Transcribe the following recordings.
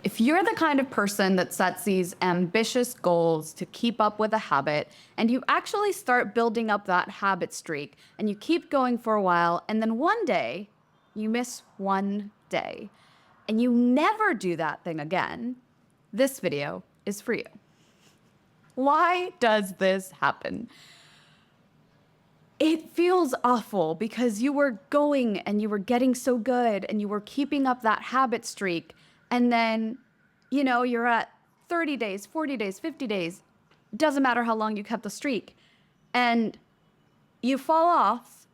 If you're the kind of person that sets these ambitious goals to keep up with a habit, and you actually start building up that habit streak, and you keep going for a while, and then one day you miss one day, and you never do that thing again, this video is for you. Why does this happen? It feels awful because you were going and you were getting so good and you were keeping up that habit streak. And then, you're at 30 days, 40 days, 50 days. Doesn't matter how long you kept the streak. And you fall off.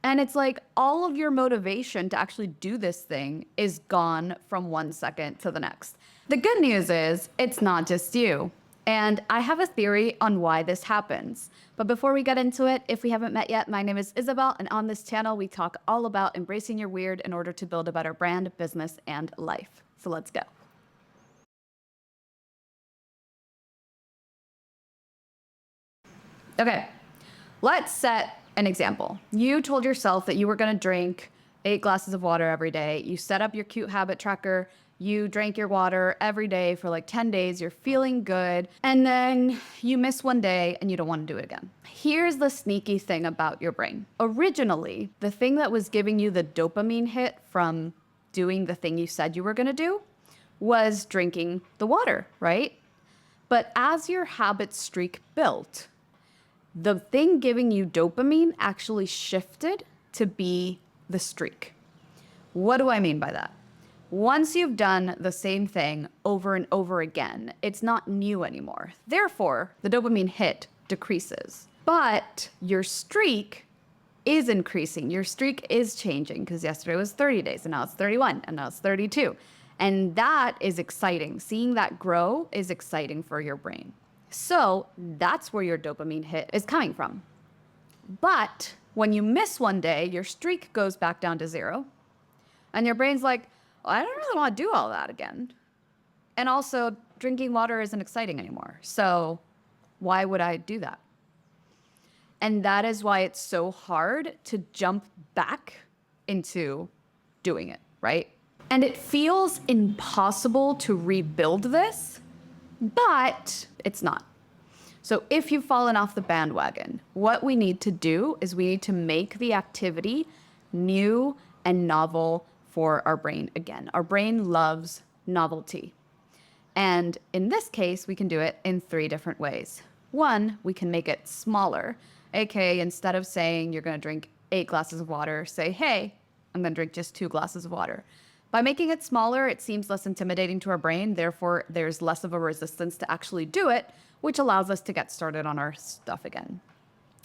And it's like all of your motivation to actually do this thing is gone from 1 second to the next. The good news is it's not just you. And I have a theory on why this happens. But before we get into it, if we haven't met yet, my name is Isabel, and on this channel, we talk all about embracing your weird in order to build a better brand, business, and life. So let's go. Okay, let's set an example. You told yourself that you were gonna drink 8 glasses of water every day. You set up your cute habit tracker. You drank your water every day for like 10 days, you're feeling good, and then you miss one day and you don't want to do it again. Here's the sneaky thing about your brain. Originally, the thing that was giving you the dopamine hit from doing the thing you said you were going to do was drinking the water, right? But as your habit streak built, the thing giving you dopamine actually shifted to be the streak. What do I mean by that? Once you've done the same thing over and over again, it's not new anymore. Therefore, the dopamine hit decreases. But your streak is increasing. Your streak is changing because yesterday was 30 days and now it's 31 and now it's 32. And that is exciting. Seeing that grow is exciting for your brain. So that's where your dopamine hit is coming from. But when you miss one day, your streak goes back down to 0. And your brain's like, I don't really want to do all that again. And also, drinking water isn't exciting anymore. So why would I do that? And that is why it's so hard to jump back into doing it, right? And it feels impossible to rebuild this, but it's not. So if you've fallen off the bandwagon, what we need to do is we need to make the activity new and novel for our brain again. Our brain loves novelty. And in this case, we can do it in 3 different ways. 1, we can make it smaller. AKA, instead of saying you're gonna drink 8 glasses of water, say, hey, I'm gonna drink just 2 glasses of water. By making it smaller, it seems less intimidating to our brain, therefore there's less of a resistance to actually do it, which allows us to get started on our stuff again.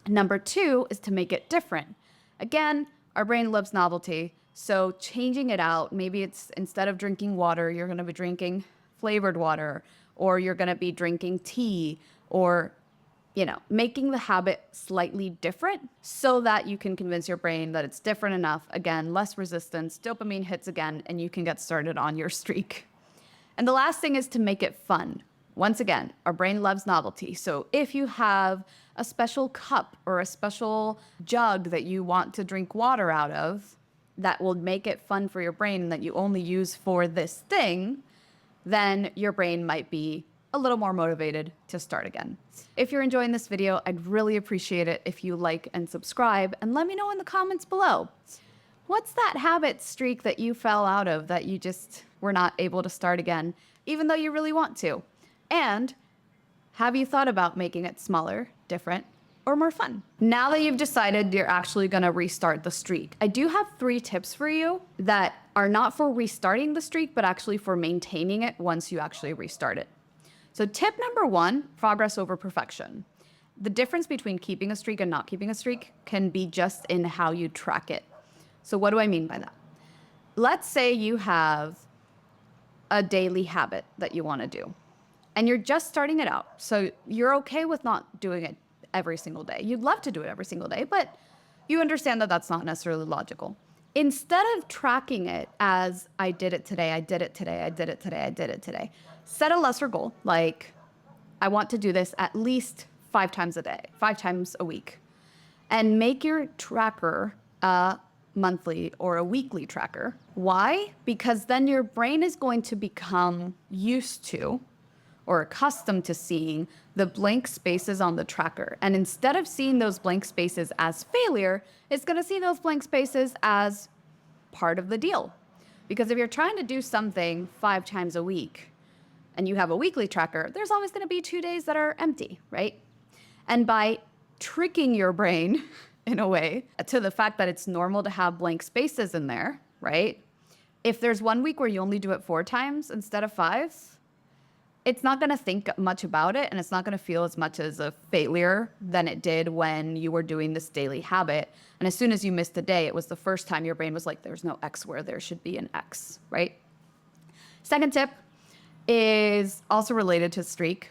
Number 2 is to make it different. Again, our brain loves novelty. So changing it out, maybe it's instead of drinking water, you're gonna be drinking flavored water, or you're gonna be drinking tea, or, making the habit slightly different so that you can convince your brain that it's different enough. Again, less resistance, dopamine hits again, and you can get started on your streak. And the last thing is to make it fun. Once again, our brain loves novelty. So if you have a special cup or a special jug that you want to drink water out of, that will make it fun for your brain and that you only use for this thing, then your brain might be a little more motivated to start again. If you're enjoying this video, I'd really appreciate it if you like and subscribe, and let me know in the comments below. What's that habit streak that you fell out of that you just were not able to start again, even though you really want to? And have you thought about making it smaller, different, or more fun? Now that you've decided you're actually gonna restart the streak, I do have 3 tips for you that are not for restarting the streak, but actually for maintaining it once you actually restart it. So tip number 1, progress over perfection. The difference between keeping a streak and not keeping a streak can be just in how you track it. So what do I mean by that? Let's say you have a daily habit that you wanna do, and you're just starting it out. So you're okay with not doing it every single day. You'd love to do it every single day, but you understand that that's not necessarily logical. Instead of tracking it as I did it today, I did it today, I did it today, I did it today, set a lesser goal, like I want to do this at least 5 times a day, 5 times a week, and make your tracker a monthly or a weekly tracker. Why? Because then your brain is going to become used to or accustomed to seeing the blank spaces on the tracker. And instead of seeing those blank spaces as failure, it's going to see those blank spaces as part of the deal. Because if you're trying to do something 5 times a week and you have a weekly tracker, there's always going to be 2 days that are empty, right? And by tricking your brain in a way to the fact that it's normal to have blank spaces in there, right? If there's 1 week where you only do it 4 times instead of 5, it's not going to think much about it, and it's not going to feel as much as a failure than it did when you were doing this daily habit. And as soon as you missed a day, it was the first time your brain was like, there's no X where there should be an X, right? Second tip is also related to streak.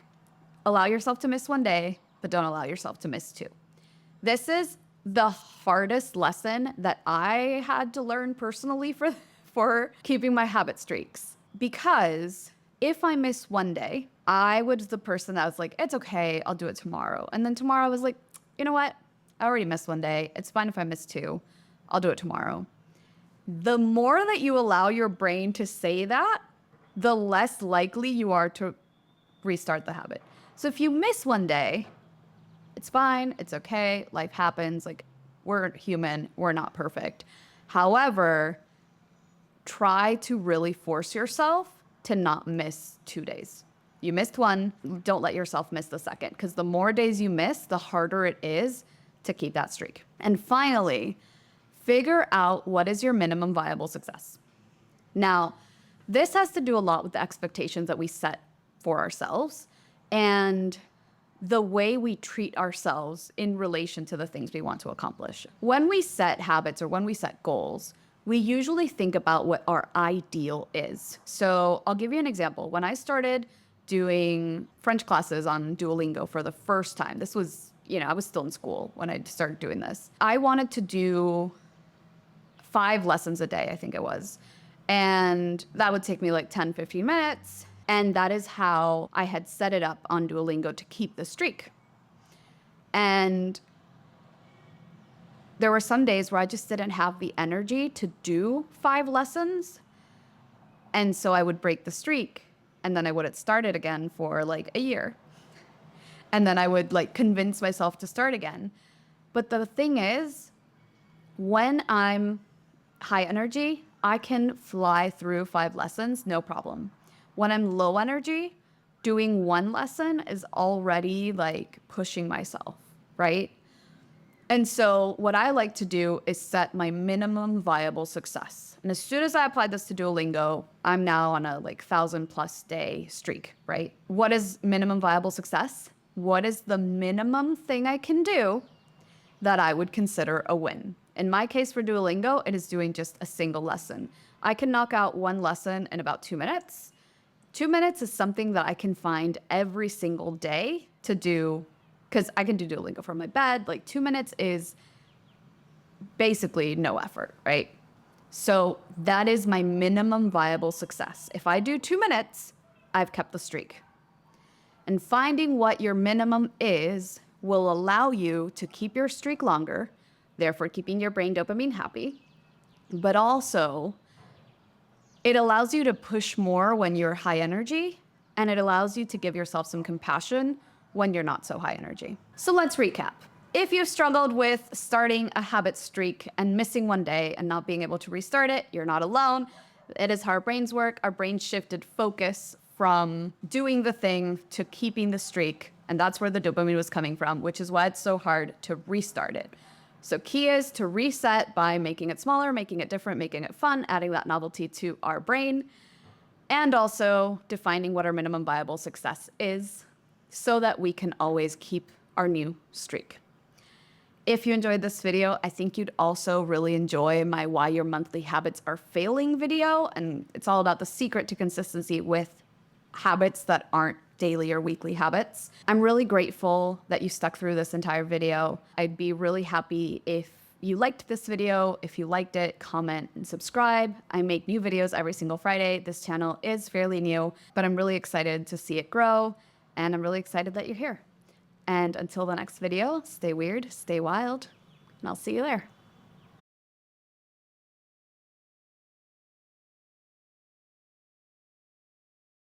Allow yourself to miss 1 day, but don't allow yourself to miss 2. This is the hardest lesson that I had to learn personally for keeping my habit streaks. Because if I miss 1 day, I was the person that was like, it's okay, I'll do it tomorrow. And then tomorrow I was like, you know what? I already missed 1 day. It's fine if I miss 2. I'll do it tomorrow. The more that you allow your brain to say that, the less likely you are to restart the habit. So if you miss 1 day, it's fine, it's okay, life happens, like we're human, we're not perfect. However, try to really force yourself to not miss 2 days. You missed 1, don't let yourself miss the second, because the more days you miss, the harder it is to keep that streak. And finally, figure out what is your minimum viable success. Now, this has to do a lot with the expectations that we set for ourselves and the way we treat ourselves in relation to the things we want to accomplish. When we set habits or when we set goals, we usually think about what our ideal is. So I'll give you an example. When I started doing French classes on Duolingo for the first time, this was, I was still in school when I started doing this. I wanted to do 5 lessons a day, I think it was. And that would take me like 10, 15 minutes. And that is how I had set it up on Duolingo to keep the streak. And there were some days where I just didn't have the energy to do 5 lessons. And so I would break the streak, and then I wouldn't start it again for like a year. And then I would like convince myself to start again. But the thing is, when I'm high energy, I can fly through 5 lessons, no problem. When I'm low energy, doing 1 lesson is already like pushing myself, right? And so what I like to do is set my minimum viable success. And as soon as I applied this to Duolingo, I'm now on a like 1,000+ day streak, right? What is minimum viable success? What is the minimum thing I can do that I would consider a win? In my case for Duolingo, it is doing just a single lesson. I can knock out 1 lesson in about 2 minutes. 2 minutes is something that I can find every single day to do, because I can do Duolingo from my bed. Like 2 minutes is basically no effort, right? So that is my minimum viable success. If I do 2 minutes, I've kept the streak. And finding what your minimum is will allow you to keep your streak longer, therefore keeping your brain dopamine happy, but also it allows you to push more when you're high energy, and it allows you to give yourself some compassion when you're not so high energy. So let's recap. If you've struggled with starting a habit streak and missing 1 day and not being able to restart it, you're not alone. It is how our brains work. Our brains shifted focus from doing the thing to keeping the streak, and that's where the dopamine was coming from, which is why it's so hard to restart it. So key is to reset by making it smaller, making it different, making it fun, adding that novelty to our brain, and also defining what our minimum viable success is so that we can always keep our new streak. If you enjoyed this video, I think you'd also really enjoy my Why Your Monthly Habits Are Failing video, and it's all about the secret to consistency with habits that aren't daily or weekly habits. I'm really grateful that you stuck through this entire video. I'd be really happy if you liked this video. If you liked it, comment and subscribe. I make new videos every single Friday. This channel is fairly new, but I'm really excited to see it grow, and I'm really excited that you're here. And until the next video, stay weird, stay wild, and I'll see you there.